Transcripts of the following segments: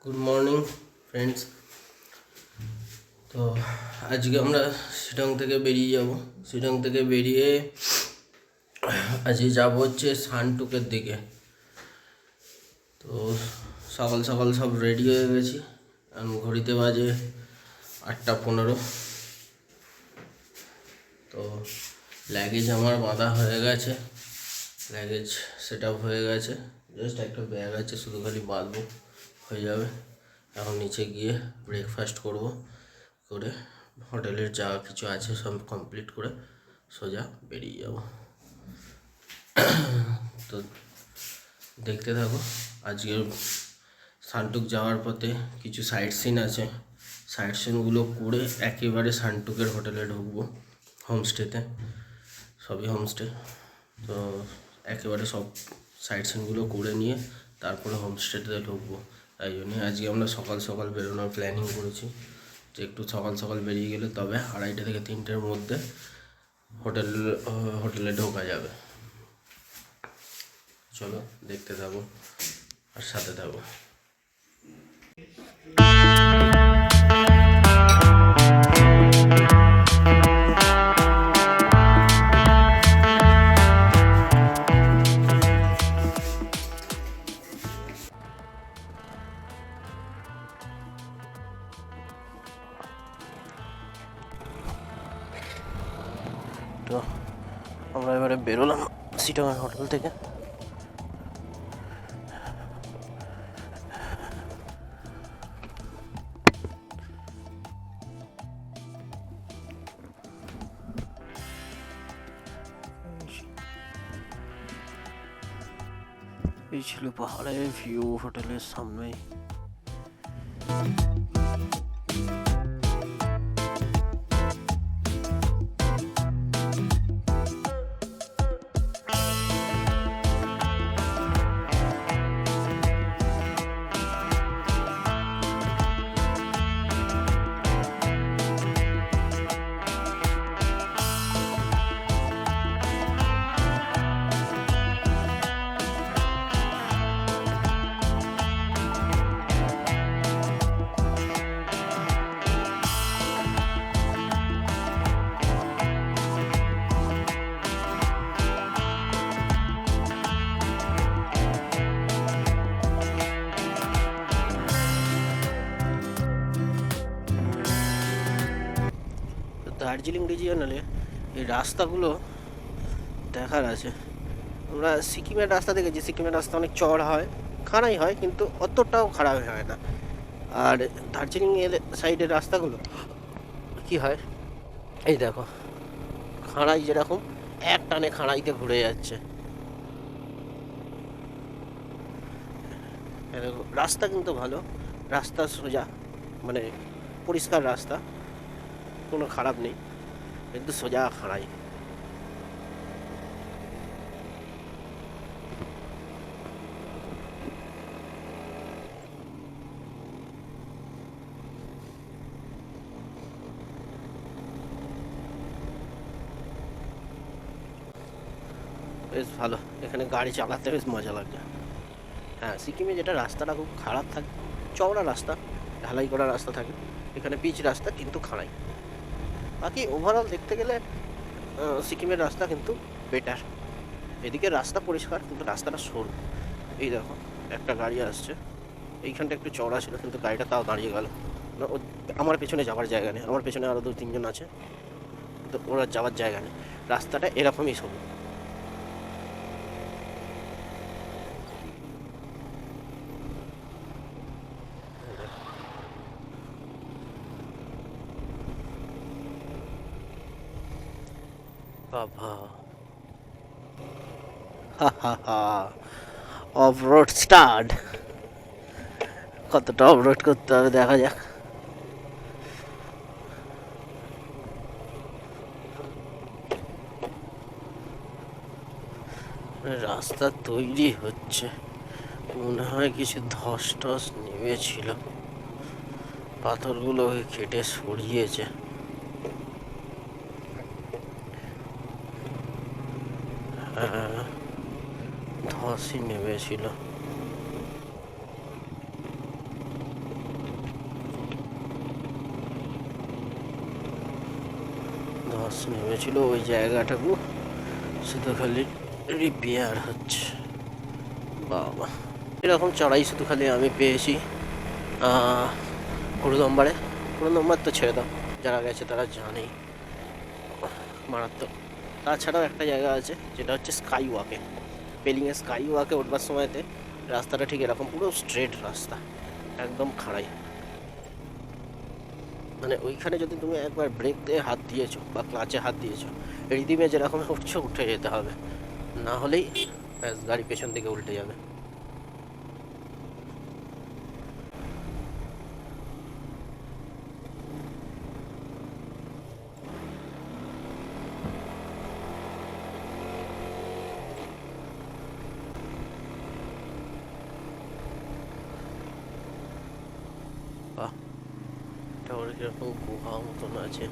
Good morning friends. তো আজকে আমরা শিলং থেকে বেরিয়ে যাব। শিলং থেকে বেরিয়ে আজকে যাব হচ্ছে সানটুকের দিকে। তো সকাল সকাল সব রেডি হয়ে গেছি। ঘড়িতে বাজে 8:15। তো লাগেজ আমার বাঁধা হয়ে গেছে, লাগেজ সেট আপ হয়ে গেছে। জাস্ট একটা ব্যাগ আছে, শুধু খালি বাঁধবো, হয়ে যাবে। এখন নিচে গিয়ে ব্রেকফাস্ট করে হোটেলের যা কিছু আছে সব কমপ্লিট করে সোজা বেরিয়ে যাব। তো দেখতে থাকো। আজকের সানটুক যাওয়ার পথে কিছু সাইট সিন আছে, সাইট সিনগুলো করে একেবারে সানটুকের হোটেলে ঢুকবো। হোমস্টেতে, সবই হোমস্টে। তো একেবারে সব সাইট সিনগুলো করে নিয়ে তারপরে হোমস্টেতে ঢুকবো। তাই জন্যে আজকে আমরা সকাল সকাল বেরোনোর প্ল্যানিং করেছি, যে একটু সকাল সকাল বেরিয়ে গেলে তবে 2:30 থেকে 3টের মধ্যে হোটেলে ঢোকা যাবে। চলো দেখতে থাকো আর সাথে থাকো। তো আমরা এবারে বেরোলাম সিটং হোটেল থেকে। এই ছিল পাহাড়ের ভিউ হোটেলের সামনে। দার্জিলিং রিজিয়নালে এই রাস্তাগুলো দেখার আছে। আমরা সিকিমের রাস্তা দেখেছি, সিকিমের রাস্তা অনেক চড়া হয়, খারাই হয়, কিন্তু অতটাও খারাপ হয় না। আর দার্জিলিংয়ের সাইডের রাস্তাগুলো কি হয়, এই দেখো, খাড়াই যেরকম এক টানে খাড়াইতে ঘুরে যাচ্ছে। রাস্তা কিন্তু ভালো, রাস্তা সোজা, মানে পরিষ্কার রাস্তা, কোনো খারাপ নেই, কিন্তু সোজা খাড়াই। বেশ ভালো, এখানে গাড়ি চালাতে বেশ মজা লাগছে। হ্যাঁ, সিকিমে যেটা রাস্তাটা খুব খারাপ থাকে, চওড়া রাস্তা, ঢালাই করা রাস্তা থাকে, এখানে পিচ রাস্তা কিন্তু খাড়াই। বাকি ওভারঅল দেখতে গেলে সিকিমের রাস্তা কিন্তু বেটার। এদিকে রাস্তা পরিষ্কার, কিন্তু রাস্তাটা সরু। এই দেখো, একটা গাড়ি আসছে, এইখানটা একটু চওড়া ছিল, কিন্তু গাড়িটা তাও দাঁড়িয়ে গেল। আমার পেছনে যাওয়ার জায়গা নেই, আমার পেছনে আরও 2-3 জন আছে, তো ওরা যাওয়ার জায়গা নেই। রাস্তাটা এরকমই সরু। বাবা, অফ রোড স্টার্ট। কতটা অফ রোড করতে হবে দেখা যাক। রাস্তা তৈরি হচ্ছে, মনে হয় কিছু ধস টস নেমেছিল, পাথরগুলোকে কেটে সরিয়েছে। ধসই নেমেছিল। বাস নেমেছিল ওই জায়গাটাকে শুধু খালি রিপেয়ার হচ্ছে। বাবা, এরকম চড়াই শুধু খালি আমি পেয়েছি গুরুদম্বারে। গুরুদম্বার তো ছেড়ে দাও, যারা গেছে তারা জানেই, মারাত্মক। তাছাড়াও একটা জায়গা আছে যেটা হচ্ছে স্কাই ওয়াকে, পেলিংয়ে স্কাই ওয়াকে উঠবার সময়তে রাস্তাটা ঠিক এরকম পুরো স্ট্রেট রাস্তা, একদম খাড়াই। মানে ওইখানে যদি তুমি একবার ব্রেক দিয়ে হাত দিয়েছো বা ক্লাচে হাত দিয়েছো, রিদিমে যেরকম উঠছো উঠে যেতে হবে, না হলেই ব্যাস গাড়ি পেছন দিকে উল্টে যাবে। বাহ, এটা ওর কিরকম গুহা মতন আছে।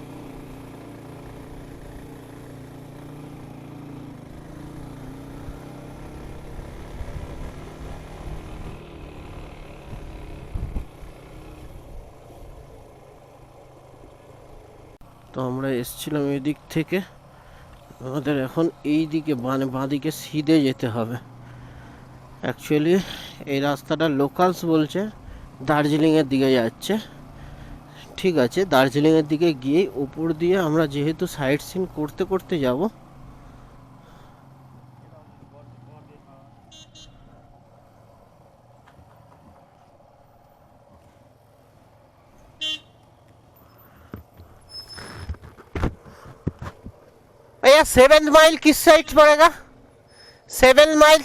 তো আমরা এসছিলাম এই দিক থেকে, আমাদের এখন এই দিকে বাঁ দিকে সিধে যেতে হবে। অ্যাকচুয়ালি এই রাস্তাটা লোকালস বলছে দার্জিলিংয়ের দিকে যাচ্ছে। ঠিক আছে, দার্জিলিংয়ের দিকে গিয়ে উপর দিয়ে আমরা যেহেতু সাইট সিন করতে করতে যাব, भैया 7 माइल किस साइड पड़ेगा? 7 माइल,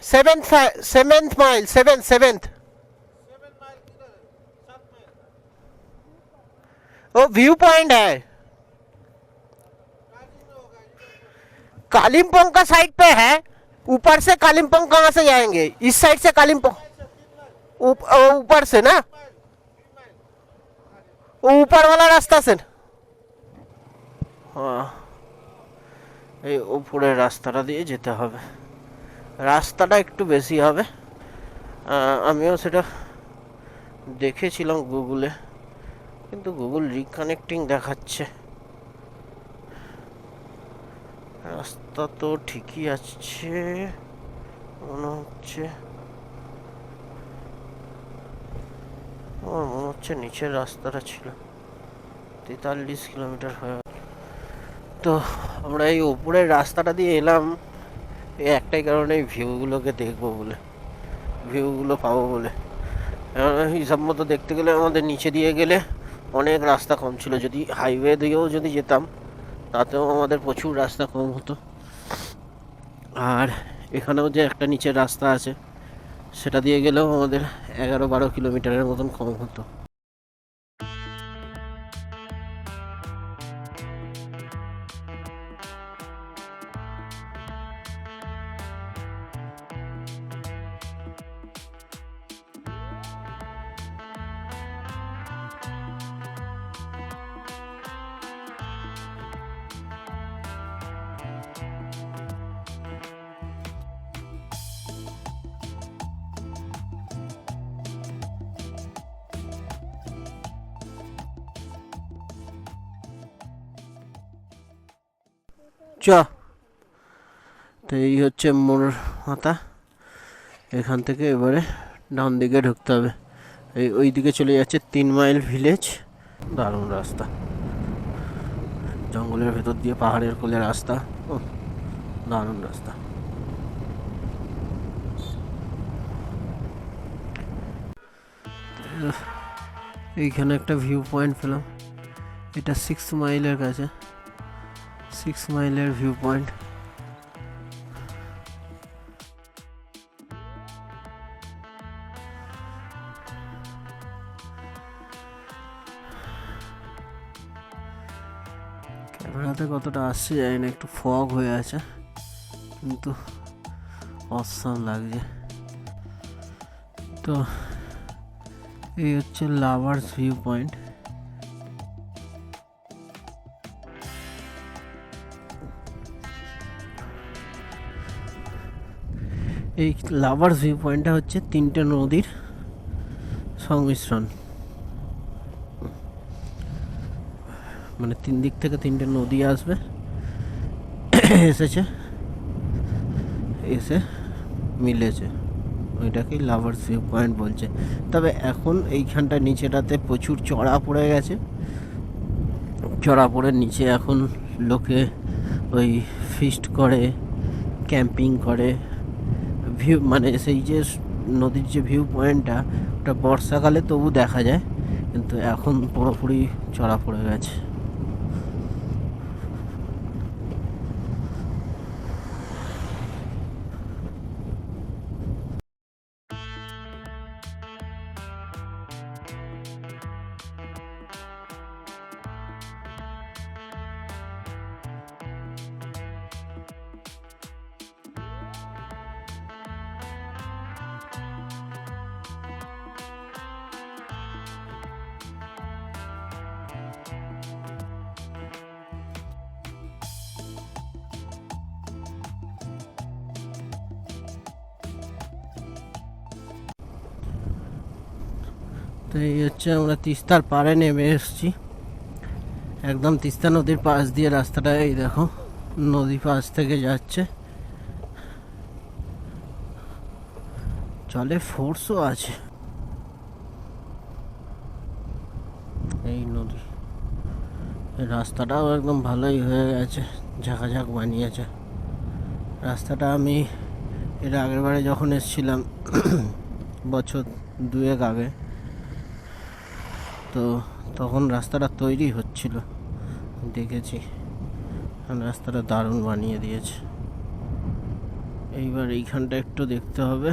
7th माइल, 7th वो व्यू पॉइंट है। कालिम्पोंग का साइड पे है, ऊपर से कालिम्पोंग कहाँ से जाएंगे? इस साइड से कालिम्पोंग ऊपर से ना, वो ऊपर वाला रास्ता से। हाँ, এই উপরের রাস্তাটা দিয়ে যেতে হবে। রাস্তাটা একটু বেশি হবে, আমিও সেটা দেখেছিলাম গুগলে, কিন্তু গুগল রিকানেক্টিং দেখাচ্ছে। রাস্তা তো ঠিকই আছে মনে হচ্ছে, আমার মনে হচ্ছে নিচের রাস্তাটা ছিল। 43 কিলোমিটার হয়ে, তো আমরা এই উপরের রাস্তাটা দিয়ে এলাম এই একটাই কারণে, ভিউগুলোকে দেখবো বলে, ভিউগুলো পাবো বলে। হিসাব মতো দেখতে গেলে আমাদের নিচে দিয়ে গেলে অনেক রাস্তা কম ছিল, যদি হাইওয়ে দিয়েও যদি যেতাম তাতেও আমাদের প্রচুর রাস্তা কম হতো। আর এখানেও যে একটা নিচের রাস্তা আছে সেটা দিয়ে গেলেও আমাদের 11-12 কিলোমিটারের মতন কম হতো। চ, তো এই হচ্ছে মোর মাথা, এখান থেকে এবারে ডান দিকে ঢুকতে হবে। এই ওই দিকে চলে যাচ্ছে 3 মাইল ভিলেজ। দারুণ রাস্তা, জঙ্গলের ভেতর দিয়ে পাহাড়ের কোলে রাস্তা, দারুণ রাস্তা। এইখানে একটা ভিউ পয়েন্ট পেলাম, এটা 6 মাইলের কাছে, 6 মাইলের ভিউ পয়েন্ট। ক্যামেরাতে কতটা আসছে জানি না, একটু ফগ হয়ে আছে, কিন্তু অসাম লাগছে। তো এই হচ্ছে লাভার্স ভিউ পয়েন্ট। এই লাভার্স ভিউ পয়েন্টটা হচ্ছে 3টে নদীর সংমিশ্রণ। মানে 3 দিক থেকে 3টে নদী আসবে, এসে মিলেছে, ওইটাকেই লাভার্স ভিউ পয়েন্ট বলছে। তবে এখন এইখানটা নিচেটাতে প্রচুর চড়া পড়ে গেছে, চড়া পড়ে নিচে এখন লোকে ওই ফিস্ট করে, ক্যাম্পিং করে। ভিউ মানে সেই যে নদীর যে ভিউ পয়েন্টটা, ওটা বর্ষাকালে তবু দেখা যায়, কিন্তু এখন পুরোপুরি চড়া পড়ে গেছে। তো এই হচ্ছে আমরা তিস্তার পাড়ে নেমে এসেছি, একদম তিস্তা নদীর পাশ দিয়ে রাস্তাটা, এই দেখো নদী পাশ থেকে যাচ্ছে, জলে ফোর্সও আছে। এই নদী, এই রাস্তাটাও একদম ভালোই হয়ে গেছে, ঝাঁকাঝাঁক বানিয়েছে রাস্তাটা। আমি এর আগের বারে যখন এসেছিলাম বছর 2 আগে, তো তখন রাস্তাটা তৈরি হচ্ছিল, দেখেছি, রাস্তাটা দারুণ বানিয়ে দিয়েছে। এইবার এইখানটা একটু দেখতে হবে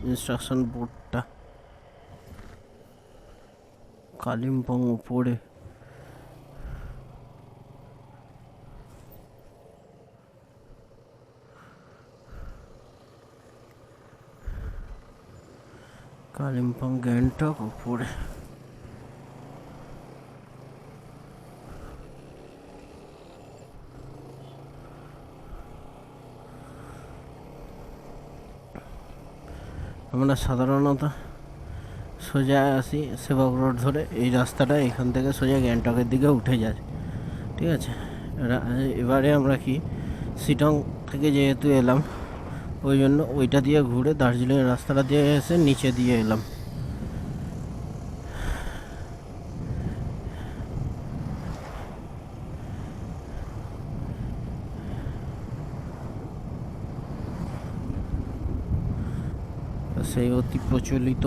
ইনস্ট্রাকশন বোর্ডটা, কালিম্পং উপরে। কালিম্পং গ্যাংটক উপরে। আমরা সাধারণত সোজা আসি সেবক রোড ধরে, এই রাস্তাটা এখান থেকে সোজা গ্যাংটকের দিকে উঠে যায়, ঠিক আছে। এবারে আমরা কি শিটং থেকে যেহেতু এলাম, ওই জন্য ওইটা দিয়ে ঘুরে দার্জিলিংয়ের রাস্তাটা দিয়ে এসে নিচে দিয়ে এলাম। সেই অতি প্রচলিত,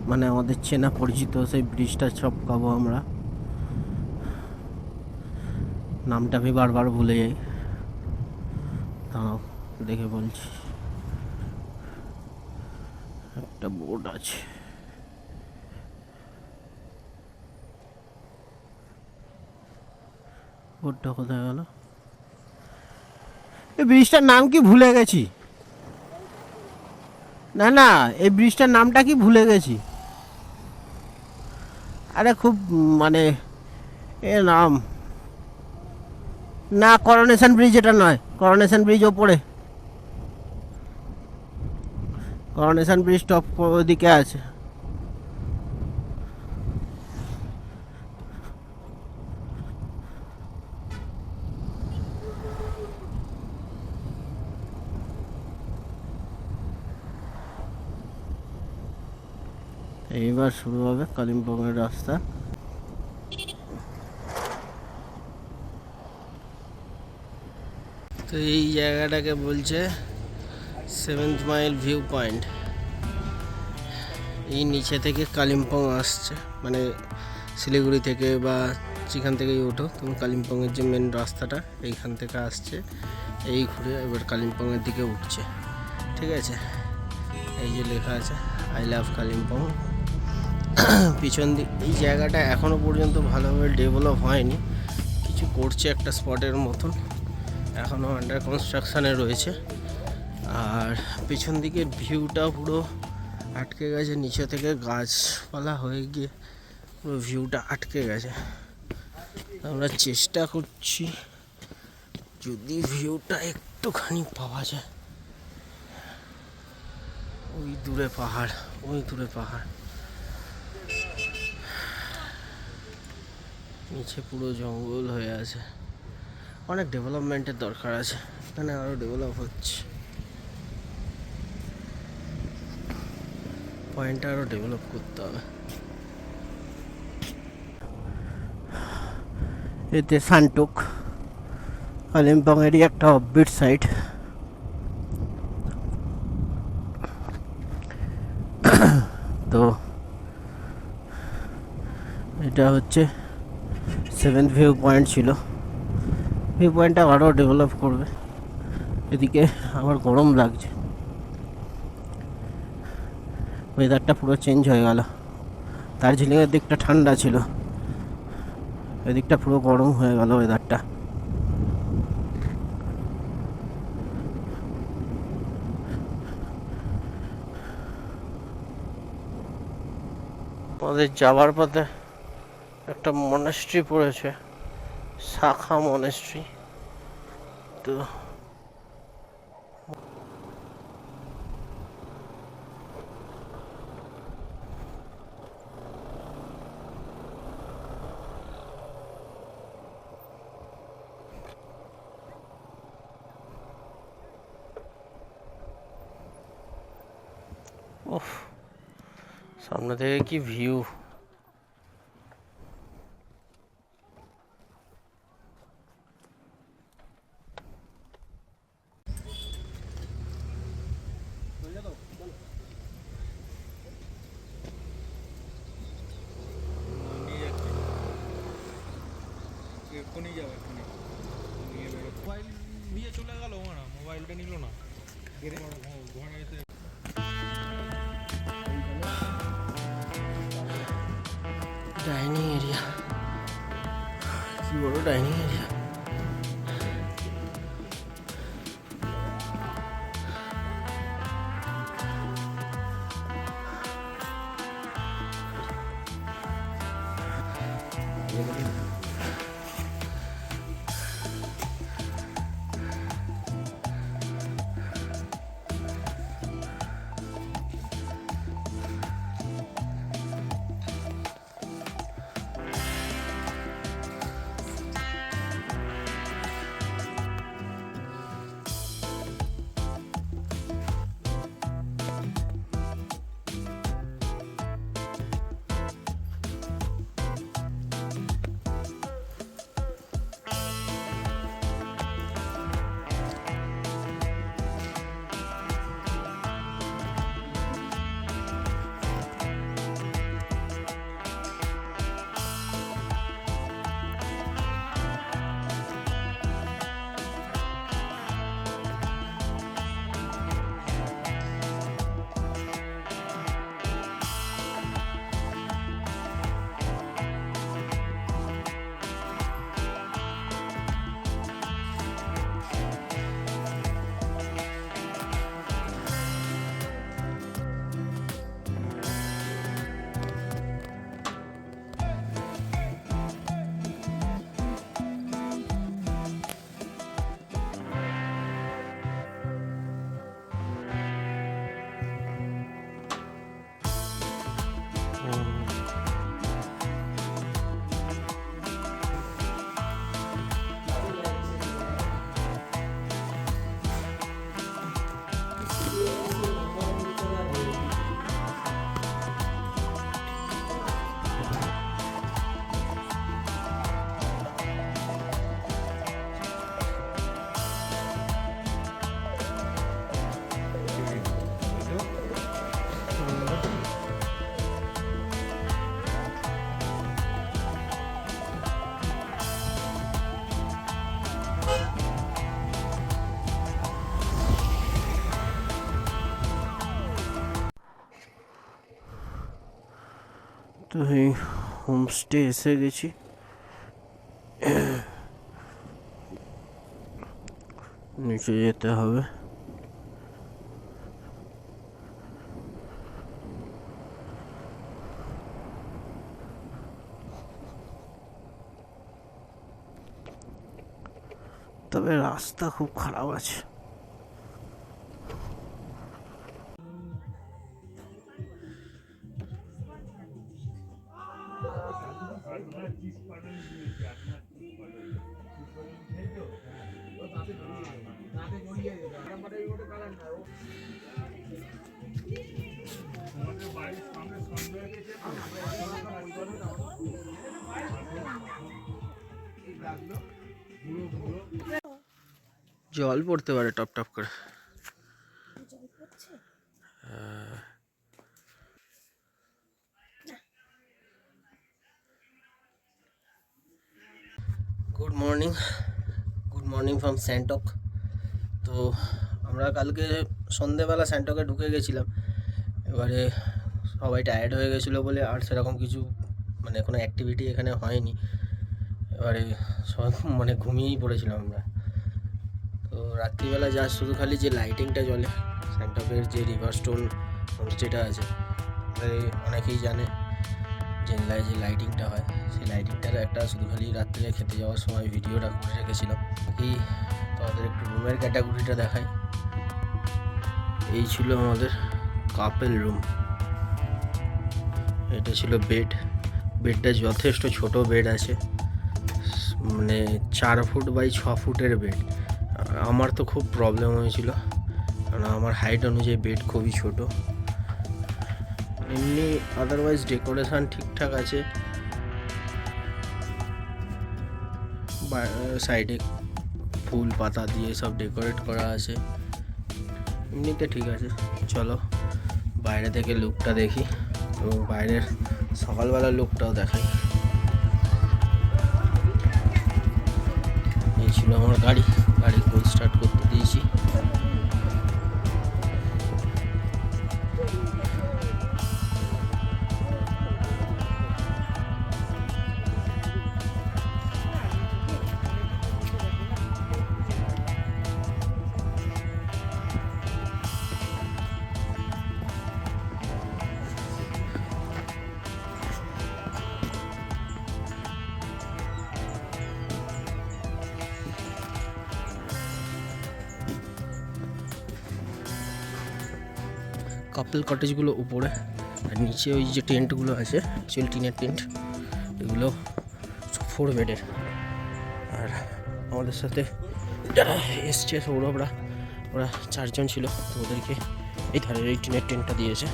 মানে আমাদের চেনা পরিচিত সেই ব্রিজটা টপকাবো আমরা। নামটা আমি বারবার ভুলে যাই, দাঁড়াও দেখে বলছি। একটা বোর্ড আছে, বোর্ডটা কোথায় গেল? এই ব্রিজটার নাম কি ভুলে গেছি, না না এই ব্রিজটার নামটা কি ভুলে গেছি। আরে খুব মানে এ নাম না, করোনেশন ব্রিজ এটা নয়, করোনেশন ব্রিজ ওপরে, করোনেশন ব্রিজ টপ ওদিকে আছে। এইবার শুরু হবে কালিম্পংয়ের রাস্তা। তো এই জায়গাটাকে বলছে 7th মাইল ভিউ পয়েন্ট। এই নিচে থেকে কালিম্পং আসছে, মানে শিলিগুড়ি থেকে বা যেখান থেকেই ওঠো তুমি, কালিম্পংয়ের যে মেন রাস্তাটা এইখান থেকে আসছে, এই ঘুরে এবার কালিম্পংয়ের দিকে উঠছে, ঠিক আছে। এই যে লেখা আছে আই লাভ কালিম্পং। পিছন দিক এই জায়গাটা এখনও পর্যন্ত ভালোভাবে ডেভেলপ হয়নি, কিছু করছে একটা স্পটের মতন, এখনও আন্ডার কনস্ট্রাকশানে রয়েছে। আর পিছন দিকের ভিউটা পুরো আটকে গেছে, নিচে থেকে গাছপালা হয়ে গিয়ে পুরো ভিউটা আটকে গেছে। আমরা চেষ্টা করছি যদি ভিউটা একটুখানি পাওয়া যায়। ওই দূরে পাহাড়, ওই দূরে পাহাড়, নিচে পুরো জঙ্গল হয়ে আছে, অনেক ডেভেলপমেন্টের দরকার আছে, এখানে আরও ডেভেলপ হচ্ছে, পয়েন্টটা আরও ডেভেলপ করতে হবে। এতে সানটুক কালিম্পংয়েরই একটা অফবিট সাইড। তো এটা হচ্ছে 7th ভিউ পয়েন্ট ছিল, ভিউ পয়েন্টটা আরও ডেভেলপ করবে। এদিকে আমার গরম লাগছে, ওয়েদারটা পুরো চেঞ্জ হয়ে গেল, দার্জিলিংয়ের দিকটা ঠান্ডা ছিল, এদিকটা পুরো গরম হয়ে গেল ওয়েদারটা। আমাদের যাওয়ার পথে একটা মনেস্ট্রি পড়েছে, শাখা মনেস্ট্রি। তো ওহ, সামনে থেকে কি ভিউ! মোবাইল নিয়ে চলে গেল, ওরা মোবাইলটা নিল না। ডাইনিং এরিয়া, কি বড় ডাইনিং এরিয়া! তো এই হোমস্টে এসে গেছি, নিচে যেতে হবে। তবে রাস্তা খুব খারাপ আছে। জল পড়তে পারে টপ টপ করে। গুড মর্নিং ফ্রম স্যান্টক। তো আমরা কালকে সন্ধেবেলা স্যান্টকে ঢুকে গেছিলাম, এবারে সবাই টায়ার্ড হয়ে গেছিলো বলে আর সেরকম কিছু মানে কোনো অ্যাক্টিভিটি এখানে হয়নি। এবারে সব মানে ঘুমিয়েই পড়েছিলাম আমরা। তো রাত্রিবেলা যা শুধু খালি যে লাইটিংটা জ্বলে, স্যান্টকের যে রিভার স্টোন হোমস্টেটা আছে, অনেকেই জানে যে লাইটিংটা হয়, সেই লাইটিংটার একটা শুধু খালি রাত্রে খেতে যাওয়ার সময় ভিডিওটা করে রেখেছিলাম। কি তোমাদের একটু রুমের ক্যাটাগরিটা দেখাই। এই ছিল আমাদের কাপেল রুম। এটা ছিল বেডটা যথেষ্ট ছোট বেড আছে, মানে 4 ফুট বাই 6 ফুটের বেড। আমার তো খুব প্রবলেম হয়েছিল, কারণ আমার হাইট অনুযায়ী বেড খুবই ছোট। এমনি আদারওয়াইজ ডেকোরেশন ঠিকঠাক আছে, সাইডে ফুল পাতা দিয়ে সব ডেকোরেট করা আছে, এমনিতে ঠিক আছে। চলো বাইরে থেকে লুকটা দেখি এবং বাইরের সকালবেলার লুকটাও দেখাই। এই ছিল আমার গাড়ি কোল স্টার্ট করতে দিয়েছি। কাপল কটেজগুলো উপরে, আর নিচে ওই যে টেন্টগুলো আছে অ্যাকচুয়ালি টিনের টেন্ট, এগুলো 4 বেডের। আর আমাদের সাথে যারা এসছে সৌরভরা, ওরা 4 জন ছিল, তো ওদেরকে এই ধারের এই টিনের টেন্টটা দিয়েছে।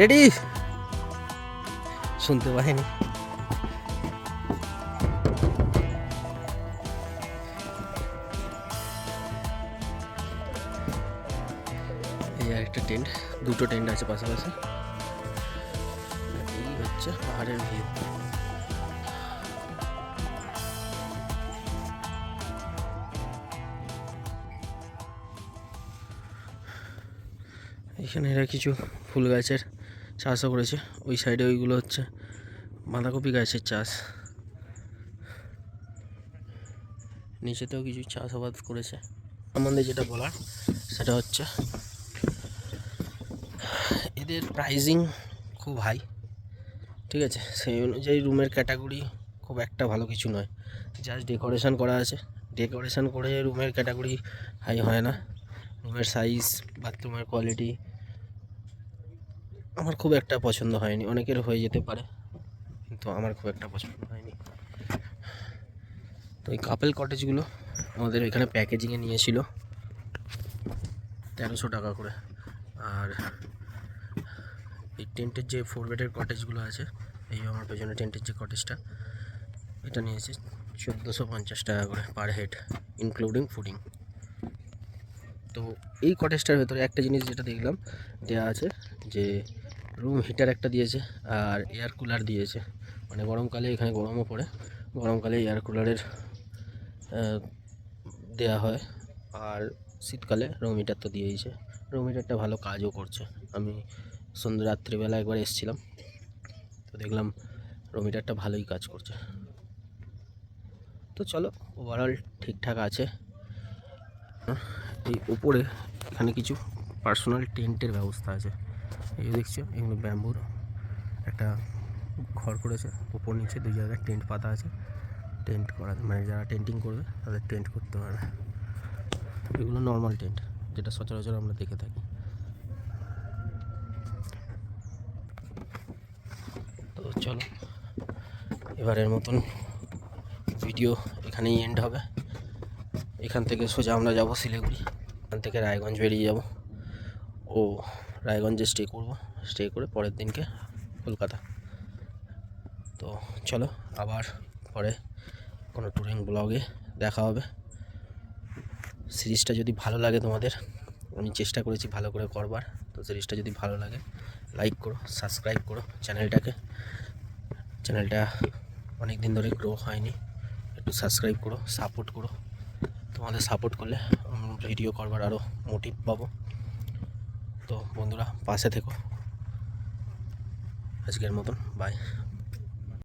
রেডি? শুনতে পাইনি। এই একটা টেন্ট, 2টো টেন্ট আছে পাশাপাশি। এই হচ্ছে পাহাড়ের ভিউ। এখানে এরা কিছু ফুল গাছের চাষও করেছে, ওই সাইডে ওইগুলো হচ্ছে বাঁধাকপি গাছের চাষ। নিচেতেও কিছু চাষাবাদ করেছে। আমাদের যেটা বলার সেটা হচ্ছে এদের প্রাইজিং খুব হাই, ঠিক আছে? সেই অনুযায়ী রুমের ক্যাটাগরি খুব একটা ভালো কিছু নয়, জাস্ট ডেকোরেশন করা আছে। ডেকোরেশন করে রুমের ক্যাটাগরি হাই হয় না। রুমের সাইজ, বাথরুমের কোয়ালিটি আমার খুব একটা পছন্দ হয়নি, অনেকের হয়ে যেতে পারে, কিন্তু আমার খুব একটা পছন্দ হয়নি। তো এই কাপেল কটেজগুলো আমাদের এখানে প্যাকেজিংয়ে নিয়েছিল 1300 টাকা করে। আর এই টেন্টের যে 4 বেডের কটেজগুলো আছে, এই আমার পেছনে টেন্টের যে কটেজটা, এটা নিয়েছে 1450 টাকা করে পার হেড, ইনক্লুডিং ফুডিং। তো এই কটেজটার ভেতরে একটা জিনিস যেটা দেখলাম দেওয়া আছে, যে রুম হিটার একটা দিয়েছে আর এয়ার কুলার দিয়েছে। মানে গরমকালে এখানে গরমও পড়ে, গরমকালে এয়ার কুলারের দেওয়া হয়, আর শীতকালে রুম হিটার তো দিয়েইছে। রুম হিটারটা ভালো কাজও করছে। আমি রাত্রিবেলা একবার এসেছিলাম, তো দেখলাম রুম হিটারটা ভালোই কাজ করছে। তো চলো, ওভারঅল ঠিকঠাক আছে। এই উপরে এখানে কিছু পার্সোনাল টেন্টের ব্যবস্থা আছে। এই দেখছো, এগুলো ব্যাম্বুর একটা ঘর করেছে, উপর নিচে 2 জায়গায় টেন্ট পাতা আছে। টেন্ট করা, মানে যারা টেন্টিং করবে তাদের টেন্ট করতে পারবে। এগুলো নর্মাল টেন্ট, যেটা সচরাচর আমরা দেখে থাকি। তো চলো, এবারের মতন ভিডিও এখানেই এন্ড হবে। এখান থেকে সোজা আমরা যাব শিলিগুড়ি, এখান থেকে রায়গঞ্জ বেরিয়ে যাব ও রায়গঞ্জে স্টে করব, স্টে করে পরের দিনকে কলকাতা। তো চলো, আবার পরে কোনো ট্যুরিং ব্লগে দেখা হবে। সিরিজটা যদি ভালো লাগে তোমাদের, আমি চেষ্টা করেছি ভালো করে করবার, তো সিরিজটা যদি ভালো লাগে লাইক করো, সাবস্ক্রাইব করো চ্যানেলটাকে। চ্যানেলটা অনেক দিন ধরে গ্রো হয়নি, একটু সাবস্ক্রাইব করো, সাপোর্ট করো। তোমাদের সাপোর্ট করলে ভিডিও করবার আরও মোটিভ পাবো। তো বন্ধুরা পাশে থেকো। আজকের মতন বাই।